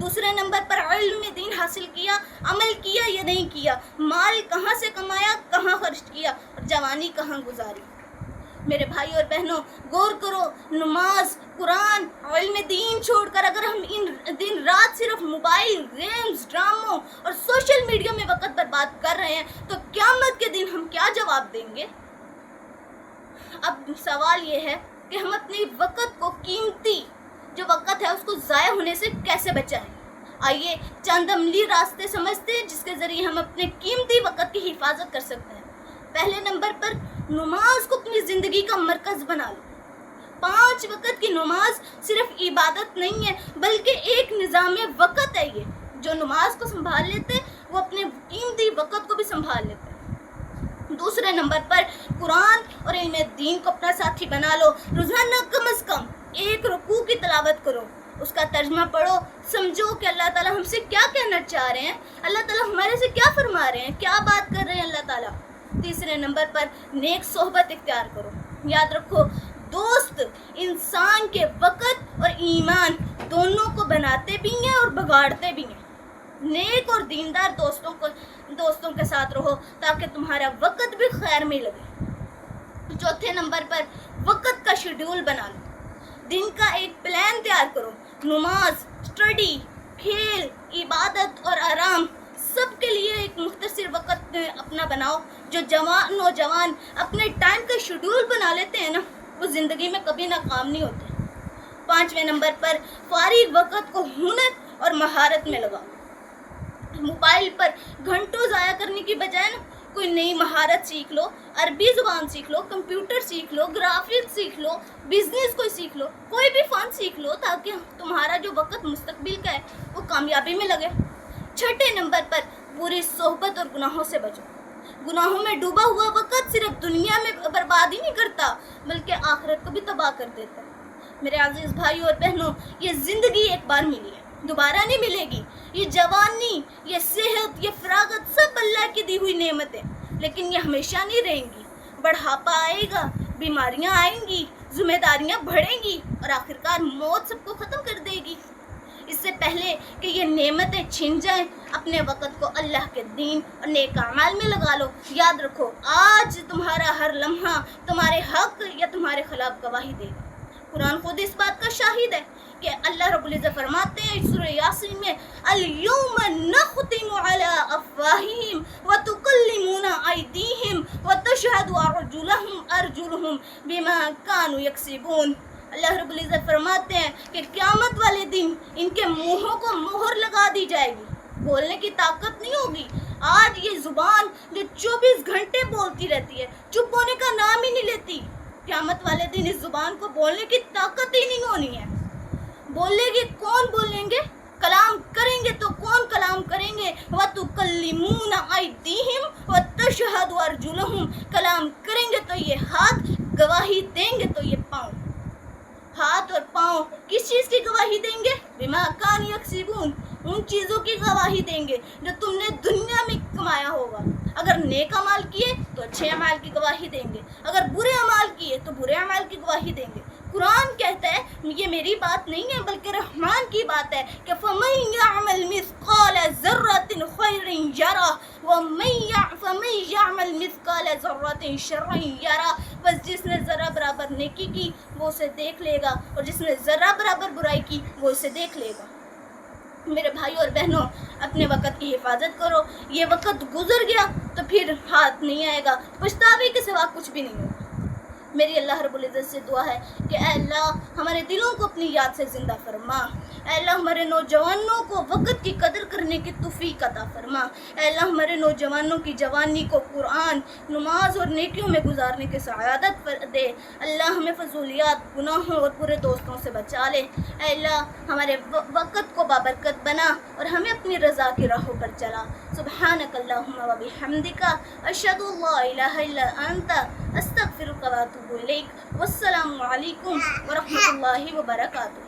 دوسرے نمبر پر علم دین حاصل کیا، عمل کیا یا نہیں کیا، مال کہاں سے کمایا، کہاں خرچ کیا، اور جوانی کہاں گزاری۔ میرے بھائی اور بہنوں، غور کرو، نماز، قرآن، علم دین چھوڑ کر اگر ہم دن رات صرف موبائل، گیمز، ڈراموں اور سوشل میڈیا میں وقت برباد کر رہے ہیں تو قیامت کے دن ہم کیا جواب دیں گے؟ اب سوال یہ ہے کہ ہم اپنے وقت کو، قیمتی جو وقت ہے اس کو ضائع ہونے سے کیسے بچائیں۔ آئیے چند عملی راستے سمجھتے ہیں جس کے ذریعے ہم اپنے قیمتی وقت کی حفاظت کر سکتے ہیں۔ پہلے نمبر پر نماز کو اپنی زندگی کا مرکز بنا لو۔ 5 وقت کی نماز صرف عبادت نہیں ہے بلکہ ایک نظام وقت ہے۔ یہ جو نماز کو سنبھال لیتے ہیں وہ اپنے قیمتی وقت کو بھی سنبھال لیتے ہیں۔ دوسرے نمبر پر قرآن اور علم دین کو اپنا ساتھی بنا لو۔ روزانہ کم از کم 1 رکوع کی تلاوت کرو، اس کا ترجمہ پڑھو، سمجھو کہ اللہ تعالیٰ ہم سے کیا کہنا چاہ رہے ہیں، اللہ تعالیٰ ہمارے سے کیا فرما رہے ہیں، کیا بات کر رہے ہیں اللہ تعالیٰ۔ تیسرے نمبر پر نیک صحبت اختیار کرو۔ یاد رکھو، دوست انسان کے وقت اور ایمان دونوں کو بناتے بھی ہیں اور بگاڑتے بھی ہیں۔ نیک اور دیندار دوستوں کے ساتھ رہو تاکہ تمہارا وقت بھی خیر میں لگے۔ چوتھے نمبر پر وقت کا شیڈول بنا لو۔ دن کا ایک پلان تیار کرو۔ نماز، اسٹڈی، کھیل، عبادت اور آرام سب کے لیے ایک مختصر وقت اپنا بناؤ۔ جو نوجوان اپنے ٹائم کا شیڈول بنا لیتے ہیں نا، وہ زندگی میں کبھی ناکام نہیں ہوتے۔ 5ویں نمبر پر فارغ وقت کو ہنر اور مہارت میں لگاؤ۔ موبائل پر گھنٹوں ضائع کرنے کی بجائے نا کوئی نئی مہارت سیکھ لو، عربی زبان سیکھ لو، کمپیوٹر سیکھ لو، گرافکس سیکھ لو، بزنس کوئی سیکھ لو، کوئی بھی فن سیکھ لو تاکہ تمہارا جو وقت مستقبل کا ہے وہ کامیابی میں لگے۔ 6 نمبر پر بری صحبت اور گناہوں سے بچو۔ گناہوں میں ڈوبا ہوا وقت صرف دنیا میں برباد ہی نہیں کرتا بلکہ آخرت کو بھی تباہ کر دیتا ہے۔ میرے عزیز بھائیوں اور بہنوں، یہ زندگی ایک بار ملی ہے، دوبارہ نہیں ملے گی۔ یہ جوانی، یہ صحت، یہ فراغت سب اللہ کی دی ہوئی نعمتیں، لیکن یہ ہمیشہ نہیں رہیں گی۔ بڑھاپا آئے گا، بیماریاں آئیں گی، ذمہ داریاں بڑھیں گی اور آخرکار موت سب کو ختم کر دے گی۔ اس سے پہلے کہ یہ نعمتیں چھن جائیں، اپنے وقت کو اللہ کے دین اور نیک اعمال میں لگا لو۔ یاد رکھو، آج تمہارا ہر لمحہ تمہارے حق یا تمہارے خلاف گواہی دے گا۔ قرآن خود اس بات کا شاہد ہے کہ اللہ رب العزت فرماتے ہیں سورہ یاسین میں، الَّيَوْمَ نَخْتِمُ عَلَىٰ أَفْوَاهِهِمْ وَتُكَلِّمُنَا أَيْدِيهِمْ وَتَشْهَدُ أَرْجُلُهُمْ بِمَا كَانُوا يَكْسِبُونَ۔ اللہ رب العزت فرماتے ہیں کہ قیامت والے دن ان کے منہوں کو مہر لگا دی جائے گی، بولنے کی طاقت نہیں ہوگی۔ آج یہ زبان جو 24 گھنٹے بولتی رہتی ہے، چپ ہونے کا نام ہی نہیں لیتی، قیامت والے دن اس زبان کو بولنے کی طاقت ہی نہیں ہونی ہے۔ بولے گے کون بولیں گے؟ کلام کریں گے تو کون کلام کریں گے؟ وَتُكَلِّمُونَ أَيْدِيهِمْ وَتَشْهَدُ أَرْجُلُهُمْ، کلام کریں گے تو یہ ہاتھ، گواہی دیں گے تو یہ پاؤں۔ ہاتھ اور پاؤں کس چیز کی گواہی دیں گے؟ بِمَا كَانُوا يَكْسِبُونَ، ان چیزوں کی گواہی دیں گے جو تم نے دنیا میں کمایا ہوگا۔ اگر نیک اعمال کیے تو اچھے اعمال کی گواہی دیں گے، اگر برے اعمال کیے تو برے اعمال کی گواہی دیں گے۔ قرآن کہتا ہے، یہ میری بات نہیں ہے بلکہ رحمان کی بات ہے کہ فَمَن يَعْمَلْ مِثْقَالَ ذَرَّةٍ خَيْرٍ يَرَهُ وَمَن يَعْمَلْ مِثْقَالَ ذَرَّةٍ شَرًّا يَرَهُ۔ بس جس نے ذرہ برابر نیکی کی وہ اسے دیکھ لے گا اور جس نے ذرہ برابر برائی کی وہ اسے دیکھ لے گا۔ میرے بھائیوں اور بہنوں، اپنے وقت کی حفاظت کرو۔ یہ وقت گزر گیا تو پھر ہاتھ نہیں آئے گا، پچھتاوے کے سوا کچھ بھی نہیں ہوگا۔ میری اللہ رب العزت سے دعا ہے کہ اے اللہ ہمارے دلوں کو اپنی یاد سے زندہ فرما۔ اے اللہ ہمارے نوجوانوں کو وقت کی قدر کرنے کی توفیق عطا فرما۔ اے اللہ ہمارے نوجوانوں کی جوانی کو قرآن، نماز اور نیکیوں میں گزارنے کی سعادت دے۔ اللہ ہمیں فضولیات، گناہوں اور برے دوستوں سے بچا لے۔ اے اللہ ہمارے وقت کو بابرکت بنا اور ہمیں اپنی رضا کی راہوں پر چلا۔ سبحانک اللہم و بحمدک، اشہد ان لا الہ الا انت، استغفرک و اتوب الیک۔ والسلام علیکم ورحمۃ اللہ وبرکاتہ۔